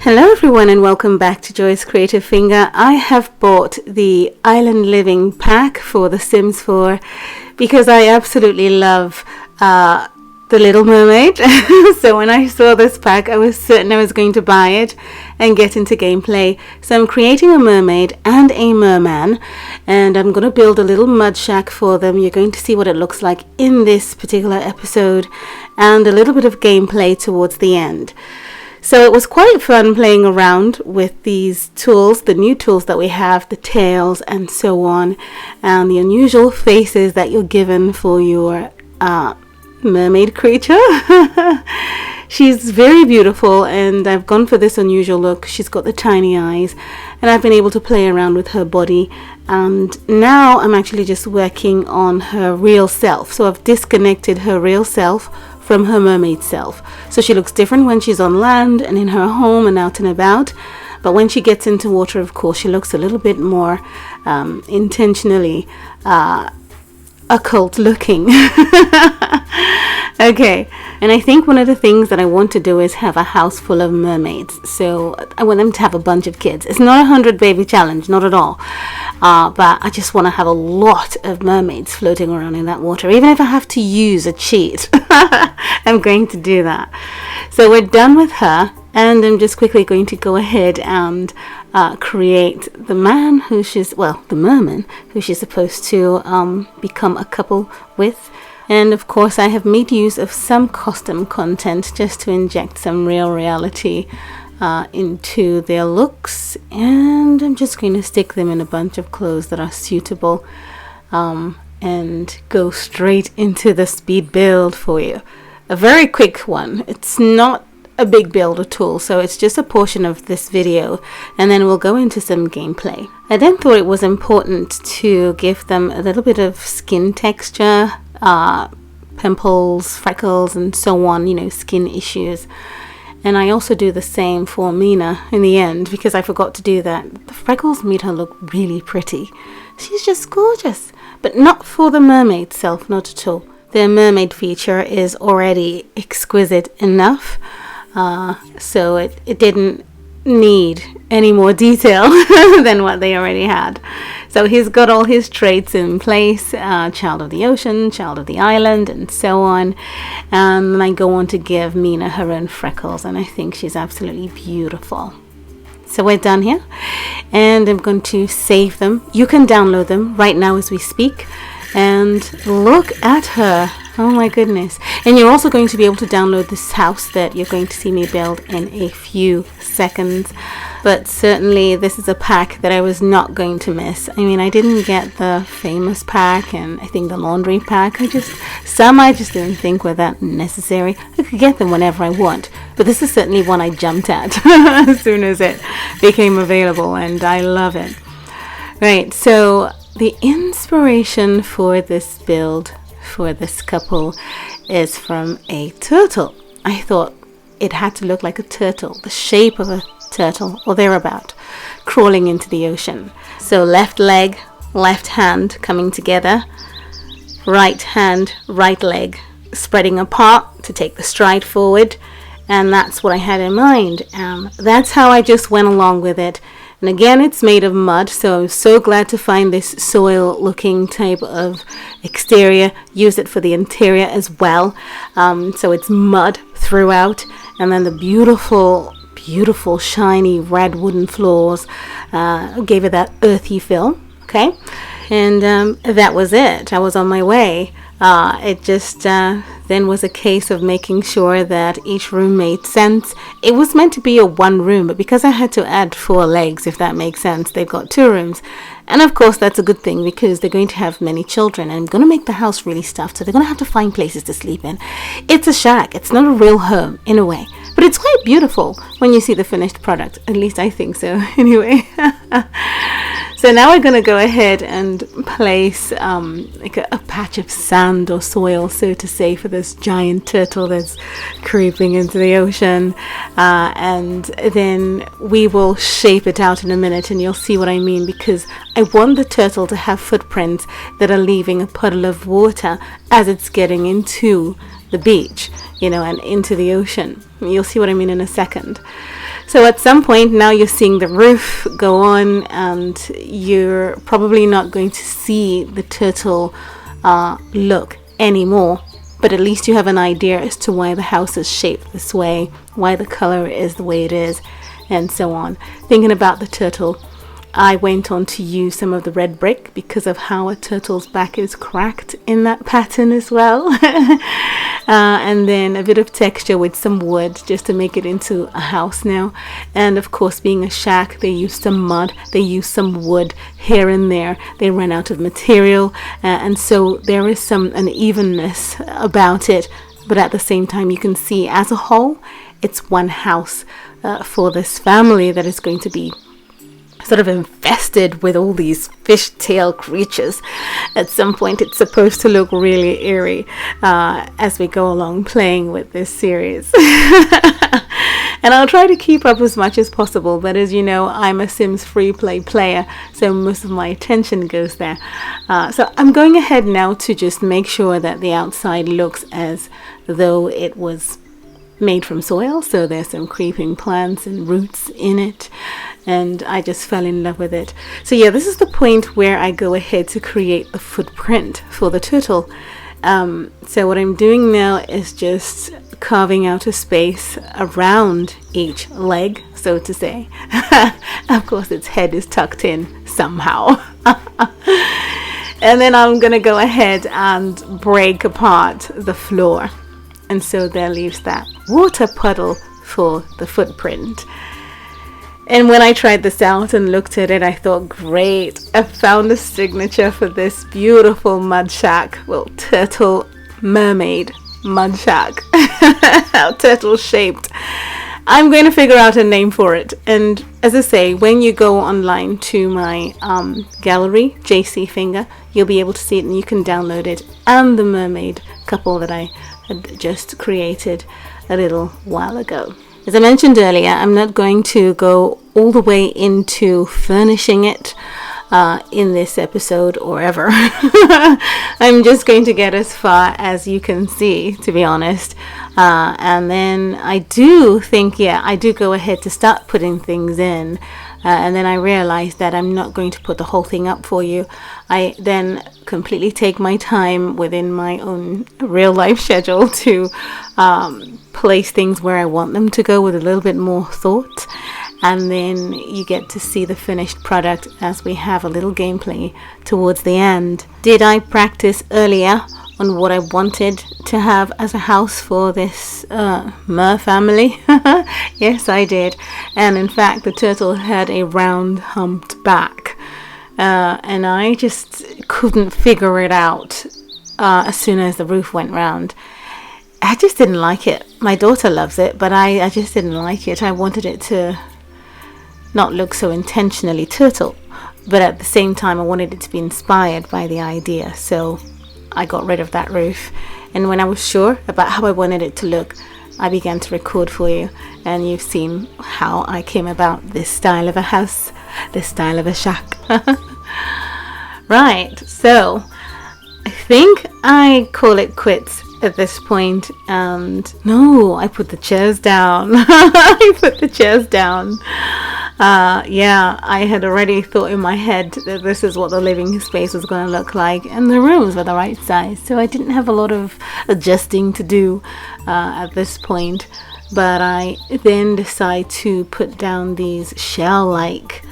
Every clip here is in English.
Hello everyone and welcome back to Joy's Creative Finger. I have bought the Island Living pack for The Sims 4 because I absolutely love The Little Mermaid. So when I saw this pack, I was certain I was going to buy it and get into gameplay. So I'm creating a mermaid and a merman, and I'm going to build a little mud shack for them. You're going to see what it looks like in this particular episode and a little bit of gameplay towards the end. So it was quite fun playing around with these tools, the new tools that we have, the tails and so on, and the unusual faces that you're given for your mermaid creature. She's very beautiful, and I've gone for this unusual look. She's got the tiny eyes, and I've been able to play around with her body, and now I'm actually just working on her real self. So I've disconnected her real self from her mermaid self. So she looks different when she's on land and in her home and out and about, but when she gets into water, of course, she looks a little bit more intentionally occult looking. Okay, and I think one of the things that I want to do is have a house full of mermaids. So I want them to have a bunch of kids. It's not a 100 baby challenge, not at all. But I just want to have a lot of mermaids floating around in that water. Even if I have to use a cheat, I'm going to do that. So we're done with her, and I'm just quickly going to go ahead and create the man who she's, well, the merman who she's supposed to become a couple with. And of course I have made use of some custom content just to inject some real reality into their looks, and I'm just going to stick them in a bunch of clothes that are suitable and go straight into the speed build for you. A very quick one. It's not a big build at all, so it's just a portion of this video, and then we'll go into some gameplay. I then thought it was important to give them a little bit of skin texture, pimples, freckles and so on, you know, skin issues. And I also do the same for Mina in the end, because I forgot to do that. The freckles made her look really pretty. She's just gorgeous, but not for the mermaid self, not at all. Their mermaid feature is already exquisite enough, so it didn't need any more detail than what they already had. So he's got all his traits in place, child of the ocean, child of the island, and so on. And then I go on to give Mina her own freckles, and I think she's absolutely beautiful. So we're done here, and I'm going to save them. You can download them right now as we speak, and look at her. Oh my goodness. And you're also going to be able to download this house that you're going to see me build in a few seconds. But certainly this is a pack that I was not going to miss. I mean, I didn't get the famous pack and I think the laundry pack. I just didn't think were that necessary. I could get them whenever I want, but this is certainly one I jumped at as soon as it became available, and I love it. Right, so the inspiration for this build for this couple is from a turtle. I thought it had to look like a turtle, the shape of a turtle or thereabout, crawling into the ocean. So left leg, left hand coming together, right hand, right leg spreading apart to take the stride forward, and that's what I had in mind. That's how I just went along with it. And again, it's made of mud, so I'm so glad to find this soil looking type of exterior. Use it for the interior as well. So it's mud throughout, and then the beautiful shiny red wooden floors gave it that earthy feel. Okay, and that was it. I was on my way. It just then was a case of making sure that each room made sense. It was meant to be a one room, but because I had to add 4 legs, if that makes sense, they've got 2 rooms. And of course that's a good thing, because they're going to have many children, and I'm going to make the house really stuffed, so they're going to have to find places to sleep in. It's a shack. It's not a real home in a way, but it's quite beautiful when you see the finished product. At least I think so anyway. So now we're going to go ahead and place like a patch of sand or soil, so to say, for this giant turtle that's creeping into the ocean. And then we will shape it out in a minute, and you'll see what I mean, because I want the turtle to have footprints that are leaving a puddle of water as it's getting into the beach, you know, and into the ocean. You'll see what I mean in a second. So at some point now you're seeing the roof go on, and you're probably not going to see the turtle look anymore. But at least you have an idea as to why the house is shaped this way, why the color is the way it is, and so on. Thinking about the turtle, I went on to use some of the red brick because of how a turtle's back is cracked in that pattern as well. And then a bit of texture with some wood just to make it into a house now. And of course, being a shack, they used some mud, they used some wood here and there. They ran out of material, and so there is some unevenness about it. But at the same time, you can see as a whole, it's one house for this family that is going to be sort of infested with all these fishtail creatures. At some point it's supposed to look really eerie as we go along playing with this series. And I'll try to keep up as much as possible, but as you know, I'm a Sims free play player, so most of my attention goes there. So I'm going ahead now to just make sure that the outside looks as though it was made from soil, so there's some creeping plants and roots in it, and I just fell in love with it. So yeah, this is the point where I go ahead to create the footprint for the turtle. So what I'm doing now is just carving out a space around each leg, so to say. Of course its head is tucked in somehow. And then I'm gonna go ahead and break apart the floor. And so there leaves that water puddle for the footprint. And when I tried this out and looked at it, I thought, great, I found a signature for this beautiful mud shack. Well, turtle mermaid mud shack. Turtle shaped. I'm going to figure out a name for it. And as I say, when you go online to my gallery, JCfinger, you'll be able to see it and you can download it, and the mermaid couple that I had just created a little while ago. As I mentioned earlier, I'm not going to go all the way into furnishing it in this episode or ever. I'm just going to get as far as you can see, to be honest. And then I do think, I do go ahead to start putting things in. And then I realized that I'm not going to put the whole thing up for you. I then completely take my time within my own real life schedule to place things where I want them to go with a little bit more thought. And then you get to see the finished product as we have a little gameplay towards the end. Did I practice earlier on what I wanted to have as a house for this mer family? Yes, I did. And in fact, the turtle had a round humped back. And I just couldn't figure it out as soon as the roof went round. I just didn't like it. My daughter loves it, but I just didn't like it. I wanted it to not look so intentionally turtle, but at the same time I wanted it to be inspired by the idea, so I got rid of that roof. And when I was sure about how I wanted it to look, I began to record for you, and you've seen how I came about this style of a house, this style of a shack. Right, so I think I call it quits at this point. And no, I put the chairs down. I put the chairs down. I had already thought in my head that this is what the living space was going to look like, and the rooms were the right size, so I didn't have a lot of adjusting to do at this point. But I then decide to put down these shell-like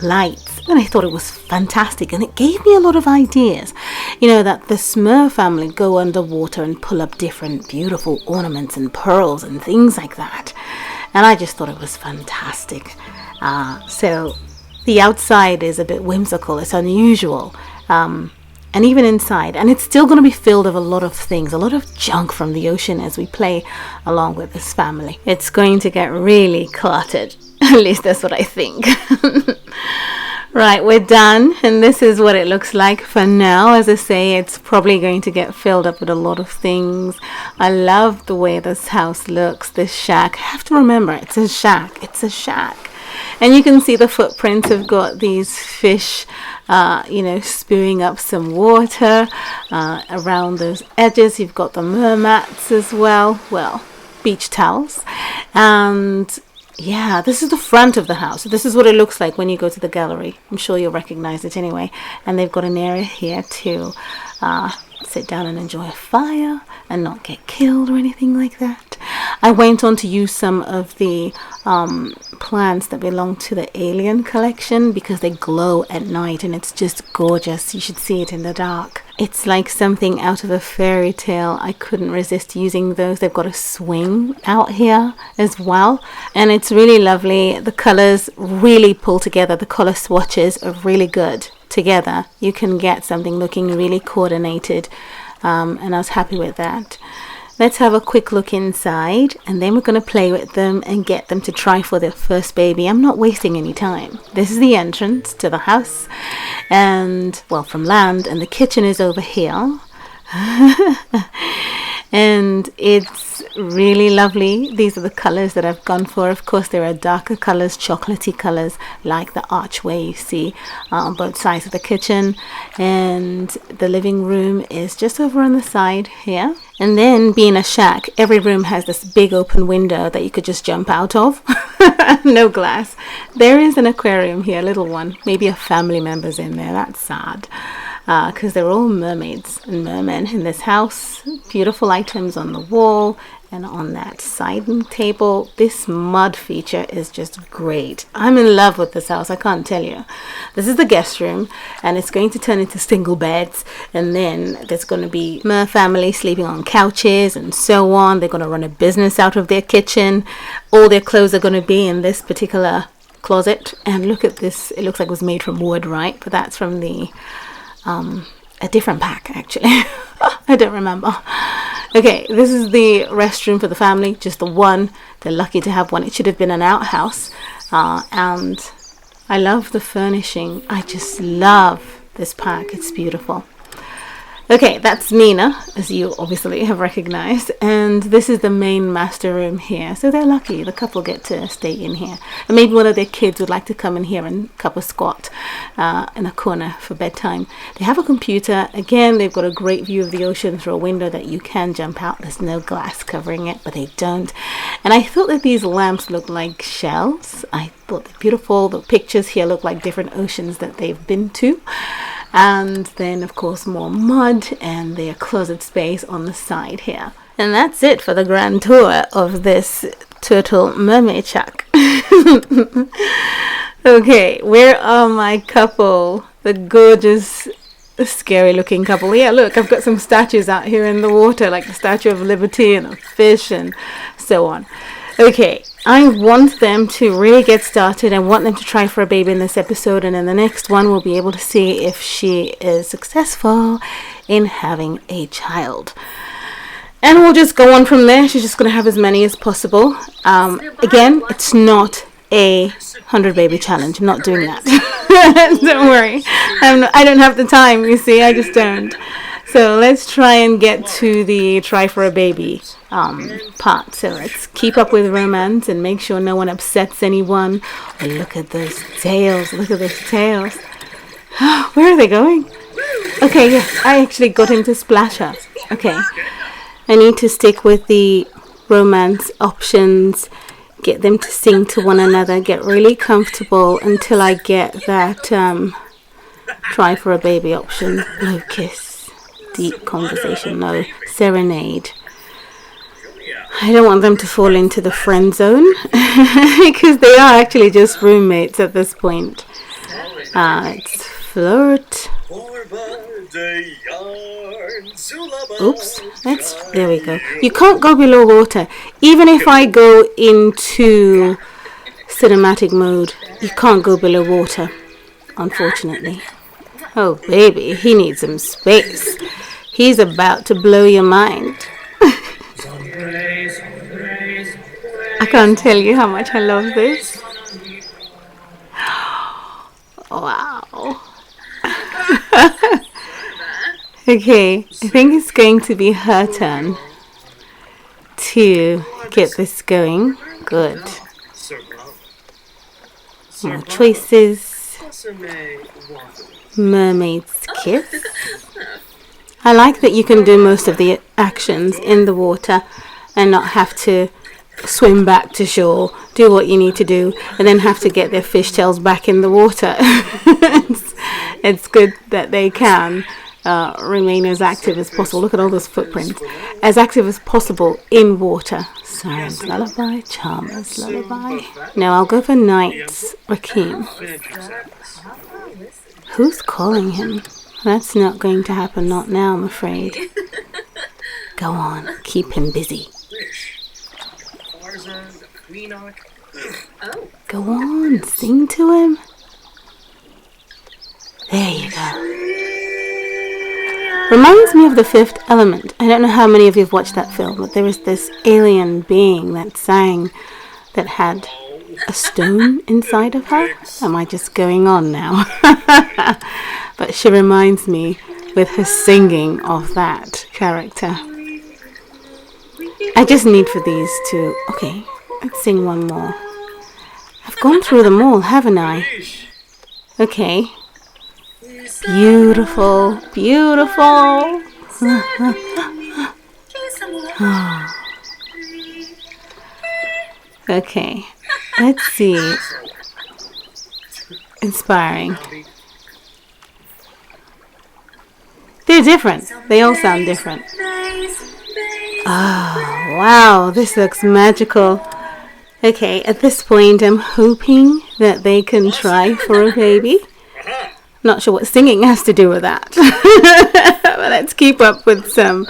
lights, and I thought it was fantastic, and it gave me a lot of ideas. You know that the Smurf family go underwater and pull up different beautiful ornaments and pearls and things like that, and I just thought it was fantastic. So the outside is a bit whimsical, it's unusual, and even inside, and it's still going to be filled with a lot of things, a lot of junk from the ocean as we play along with this family. It's going to get really cluttered. At least that's what I think. Right, we're done, and this is what it looks like for now. As I say, it's probably going to get filled up with a lot of things. I love the way this house looks, this shack. I have to remember, it's a shack. It's a shack. And you can see the footprints have got these fish, spewing up some water around those edges. You've got the mermats as well. Well, beach towels. And yeah, this is the front of the house. This is what it looks like when you go to the gallery. I'm sure you'll recognize it anyway. And they've got an area here to sit down and enjoy a fire and not get killed or anything like that. I went on to use some of the plants that belong to the Alien collection because they glow at night and it's just gorgeous. You should see it in the dark. It's like something out of a fairy tale. I couldn't resist using those. They've got a swing out here as well, and it's really lovely. The colors really pull together. The color swatches are really good together. You can get something looking really coordinated, and I was happy with that. Let's have a quick look inside, and then we're going to play with them and get them to try for their first baby. I'm not wasting any time. This is the entrance to the house, and well, from land, and the kitchen is over here. And it's really lovely. These are the colors that I've gone for. Of course, there are darker colors, chocolatey colors, like the archway you see on both sides of the kitchen. And the living room is just over on the side here. And then, being a shack, every room has this big open window that you could just jump out of. No glass. There is an aquarium here, a little one. Maybe a family member's in there. That's sad. Because they're all mermaids and mermen in this house. Beautiful items on the wall and on that side table. This mud feature is just great. I'm in love with this house, I can't tell you. This is the guest room, and it's going to turn into single beds, and then there's going to be mer family sleeping on couches and so on. They're going to run a business out of their kitchen. All their clothes are going to be in this particular closet. And look at this, it looks like it was made from wood, right? But that's from the a different pack, actually. I don't remember. Okay, this is the restroom for the family, just the one. They're lucky to have one. It should have been an outhouse. And I love the furnishing. I just love this pack. It's beautiful. Okay, that's Mina, as you obviously have recognized, and this is the main master room here. So they're lucky, the couple get to stay in here, and maybe one of their kids would like to come in here and cup a squat in a corner for bedtime. They have a computer. Again, they've got a great view of the ocean through a window that you can jump out. There's no glass covering it, but they don't. And I thought that these lamps looked like shells. I thought they're beautiful. The pictures here look like different oceans that they've been to. And then, of course, more mud and their closet space on the side here. And that's it for the grand tour of this turtle mermaid shack. Okay, where are my couple? The gorgeous, scary looking couple. Yeah, look, I've got some statues out here in the water, like the Statue of Liberty and a fish and so on. Okay, I want them to really get started. I want them to try for a baby in this episode, and in the next one we'll be able to see if she is successful in having a child. And we'll just go on from there. She's just going to have as many as possible. Again, it's not a 100 baby challenge. I'm not doing that. Don't worry. I don't have the time, you see. I just don't. So let's try and get to the try for a baby part. So let's keep up with romance and make sure no one upsets anyone. Oh, look at those tails. Look at those tails. Where are they going? Okay, yeah, I actually got him to splash her. Okay, I need to stick with the romance options. Get them to sing to one another. Get really comfortable until I get that try for a baby option. No kiss. Deep conversation, no serenade. I don't want them to fall into the friend zone because they are actually just roommates at this point. It's flirt. Oops, there we go. You can't go below water. Even if I go into cinematic mode, you can't go below water, unfortunately. Oh baby, he needs some space. He's about to blow your mind. I can't tell you how much I love this. Wow. Okay, I think it's going to be her turn to get this going. Good. More choices. Mermaid's kiss. I like that you can do most of the actions in the water and not have to swim back to shore, do what you need to do, and then have to get their fishtails back in the water. It's good that they can remain as active as possible. Look at all those footprints. As active as possible in water. Sirens lullaby, Charmer's lullaby. Now I'll go for Knight's Rakim. Who's calling him? That's not going to happen, not now, I'm afraid. Go on, keep him busy. Go on, sing to him. There you go. Reminds me of The Fifth Element. I don't know how many of you have watched that film, but there was this alien being that sang that had a stone inside of her. Am I just going on now? But she reminds me with her singing of that character. I just need for these to... Okay, let's sing one more. I've gone through them all, haven't I? Okay. Beautiful, beautiful. Okay, let's see. Inspiring. They're different. They all sound different. Oh, wow, this looks magical. Okay, at this point, I'm hoping that they can try for a baby. Not sure what singing has to do with that. But let's keep up with some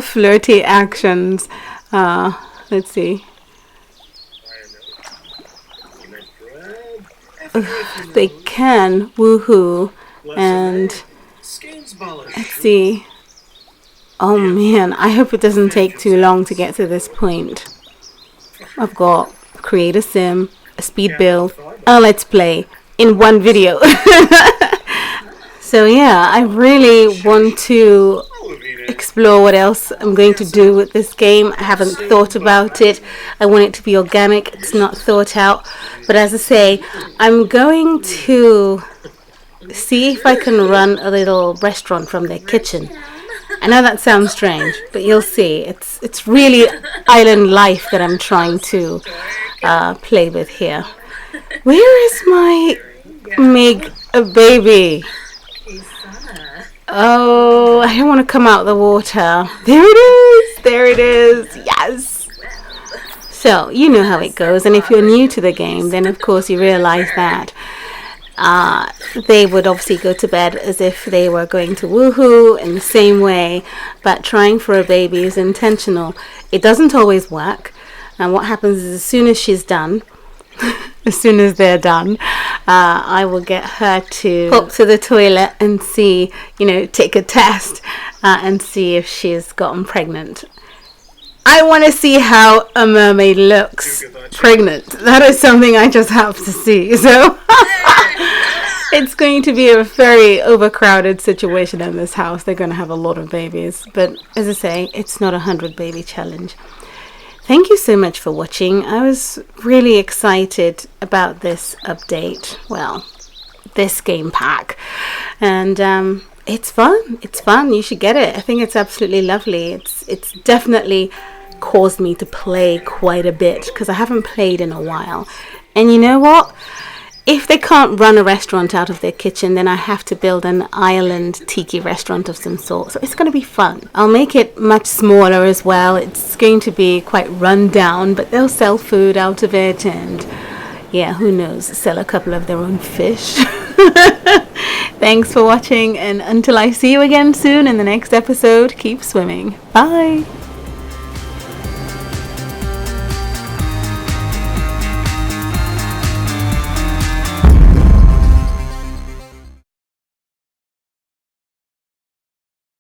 flirty actions. Let's see. They can woohoo, and let's see. Oh man, I hope it doesn't take too long to get to this point. I've got create a sim, a speed build, and let's play in one video. So yeah, I really want to explore what else I'm going to do with this game. I haven't thought about it. I want it to be organic. It's not thought out. But as I say, I'm going to see if I can run a little restaurant from their kitchen. I know that sounds strange, but you'll see. It's really island life that I'm trying to play with here. Where is my Meg a baby? Oh, I don't want to come out the water. There it is. There it is. Yes. So, you know how it goes. And if you're new to the game, then of course you realize that they would obviously go to bed as if they were going to woohoo in the same way. But trying for a baby is intentional. It doesn't always work. And what happens is as soon as she's done, as soon as they're done, I will get her to pop to the toilet and see, take a test and see if she's gotten pregnant. I want to see how a mermaid looks pregnant. That is something I just have to see. So it's going to be a very overcrowded situation in this house. They're going to have a lot of babies. But as I say, it's not a 100 baby challenge. Thank you so much for watching. I was really excited about this update. Well, this game pack. And it's fun. It's fun. You should get it. I think it's absolutely lovely. It's definitely caused me to play quite a bit because I haven't played in a while. And you know what? If they can't run a restaurant out of their kitchen, then I have to build an island tiki restaurant of some sort. So it's going to be fun. I'll make it much smaller as well. It's going to be quite run down, but they'll sell food out of it. And yeah, who knows, sell a couple of their own fish. Thanks for watching. And until I see you again soon in the next episode, keep swimming. Bye.